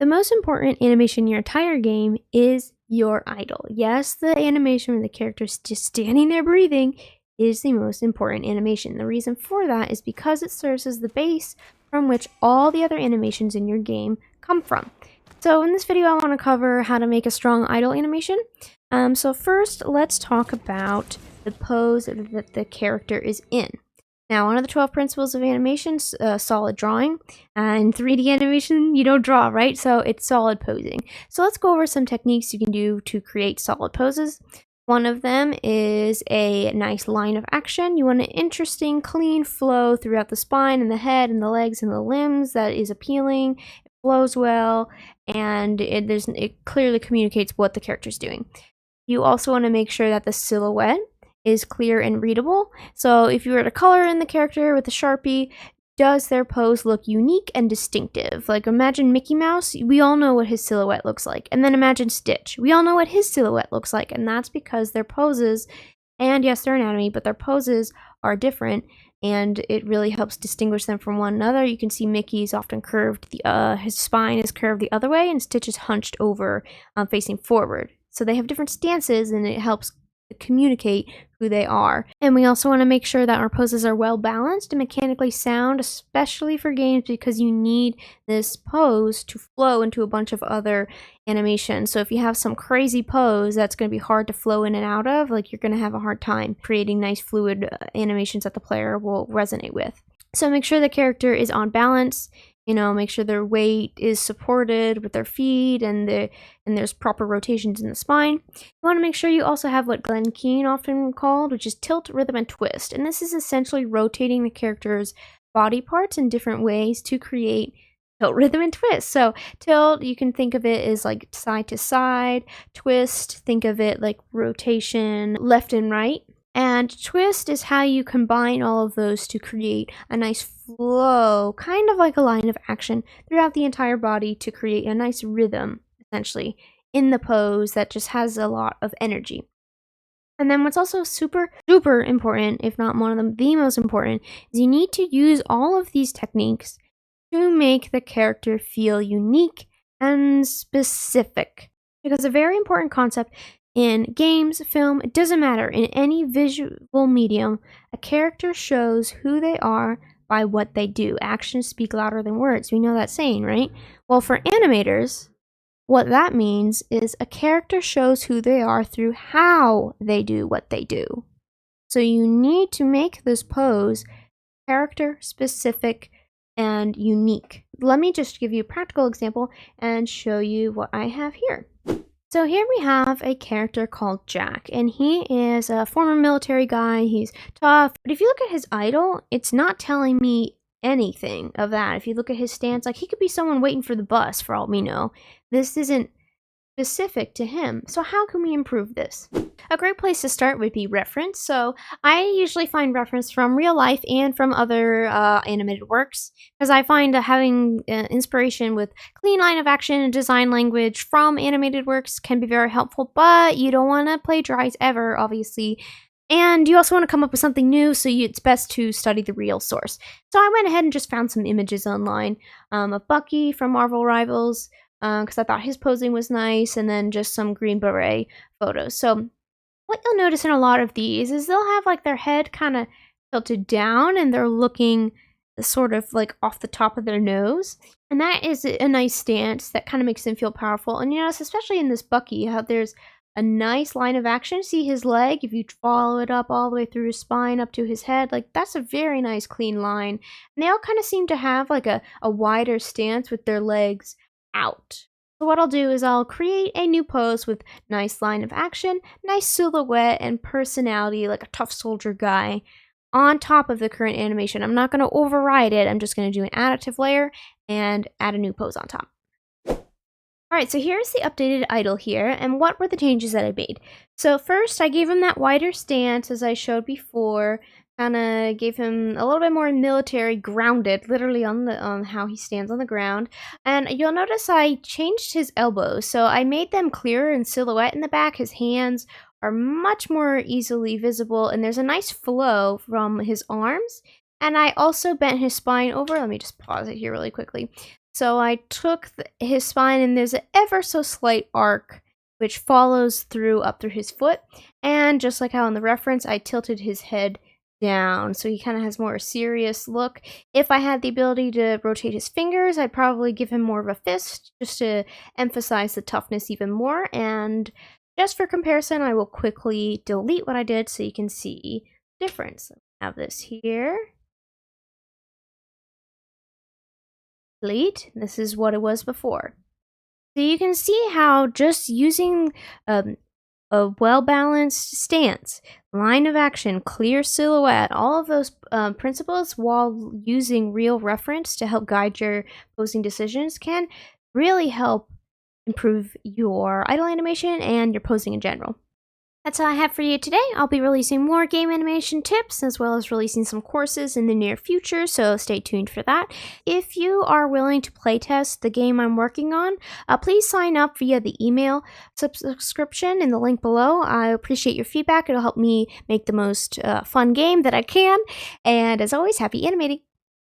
The most important animation in your entire game is your idle. Yes, the animation where the character's just standing there breathing is the most important animation. The reason for that is because it serves as the base from which all the other animations in your game come from. So in this video, I want to cover how to make a strong idle animation. So first, let's talk about the pose that the character is in. Now, one of the 12 principles of animation is solid drawing. In 3D animation, you don't draw, right? So it's solid posing. So let's go over some techniques you can do to create solid poses. One of them is a nice line of action. You want an interesting, clean flow throughout the spine and the head and the legs and the limbs that is appealing, it flows well, and it clearly communicates what the character's doing. You also want to make sure that the silhouette is clear and readable. So if you were to color in the character with a Sharpie, does their pose look unique and distinctive? Like imagine Mickey Mouse, we all know what his silhouette looks like. And then imagine Stitch, we all know what his silhouette looks like. And that's because their poses, and yes, their anatomy, but their poses are different. And it really helps distinguish them from one another. You can see Mickey's often curved, his spine is curved the other way, and Stitch is hunched over, facing forward. So they have different stances, and it helps communicate who they are. And we also want to make sure that our poses are well balanced and mechanically sound, especially for games, because you need this pose to flow into a bunch of other animations. So if you have some crazy pose that's going to be hard to flow in and out of, like you're going to have a hard time creating nice fluid animations that the player will resonate with. So make sure the character is on balance. Make sure their weight is supported with their feet and there's proper rotations in the spine. You want to make sure you also have what Glenn Keane often called, which is tilt, rhythm, and twist. And this is essentially rotating the character's body parts in different ways to create tilt, rhythm, and twist. So tilt, you can think of it as like side to side. Twist, think of it like rotation left and right. And twist is how you combine all of those to create a nice flow, kind of like a line of action throughout the entire body to create a nice rhythm, essentially, in the pose that just has a lot of energy. And then what's also super, super important, if not one of them, the most important, is you need to use all of these techniques to make the character feel unique and specific. Because a very important concept in games, film, it doesn't matter, in any visual medium, a character shows who they are by what they do. Actions speak louder than words. We know that saying, right? Well, for animators, what that means is a character shows who they are through how they do what they do. So you need to make this pose character specific and unique. Let me just give you a practical example and show you what I have here. So here we have a character called Jack, and he is a former military guy. He's tough, but if you look at his idol, it's not telling me anything of that. If you look at his stance, like he could be someone waiting for the bus for all we know. This isn't specific to him. So how can we improve this? A great place to start would be reference. So I usually find reference from real life and from other animated works, because I find having inspiration with clean line of action and design language from animated works can be very helpful, but you don't want to plagiarize ever, obviously. And you also want to come up with something new, so it's best to study the real source. So I went ahead and just found some images online of Bucky from Marvel Rivals, because I thought his posing was nice, and then just some Green Beret photos. So what you'll notice in a lot of these is they'll have like their head kind of tilted down and they're looking sort of like off the top of their nose. And that is a nice stance that kind of makes them feel powerful. And you notice, especially in this Bucky, how there's a nice line of action. See his leg, if you follow it up all the way through his spine up to his head, like that's a very nice clean line. And they all kind of seem to have like a wider stance with their legs out. So what I'll do is I'll create a new pose with nice line of action, nice silhouette, and personality like a tough soldier guy on top of the current animation. I'm not going to override it. I'm just going to do an additive layer and add a new pose on top. Alright, so here's the updated idol here, and what were the changes that I made? So first, I gave him that wider stance as I showed before. Kind of gave him a little bit more military, grounded, literally on how he stands on the ground. And you'll notice I changed his elbows, so I made them clearer in silhouette in the back. His hands are much more easily visible, and there's a nice flow from his arms. And I also bent his spine over. Let me just pause it here really quickly. So I took his spine, and there's an ever so slight arc which follows through up through his foot. And just like how in the reference, I tilted his head down, so he kind of has more a serious look. If I had the ability to rotate his fingers, I'd probably give him more of a fist, just to emphasize the toughness even more. And just for comparison, I will quickly delete what I did so you can see the difference. I have this here. Delete. This is what it was before. So you can see how just using a well-balanced stance, line of action, clear silhouette, all of those principles while using real reference to help guide your posing decisions can really help improve your idle animation and your posing in general. That's all I have for you today. I'll be releasing more game animation tips as well as releasing some courses in the near future, so stay tuned for that. If you are willing to playtest the game I'm working on, please sign up via the email subscription in the link below. I appreciate your feedback. It'll help me make the most fun game that I can. And as always, happy animating!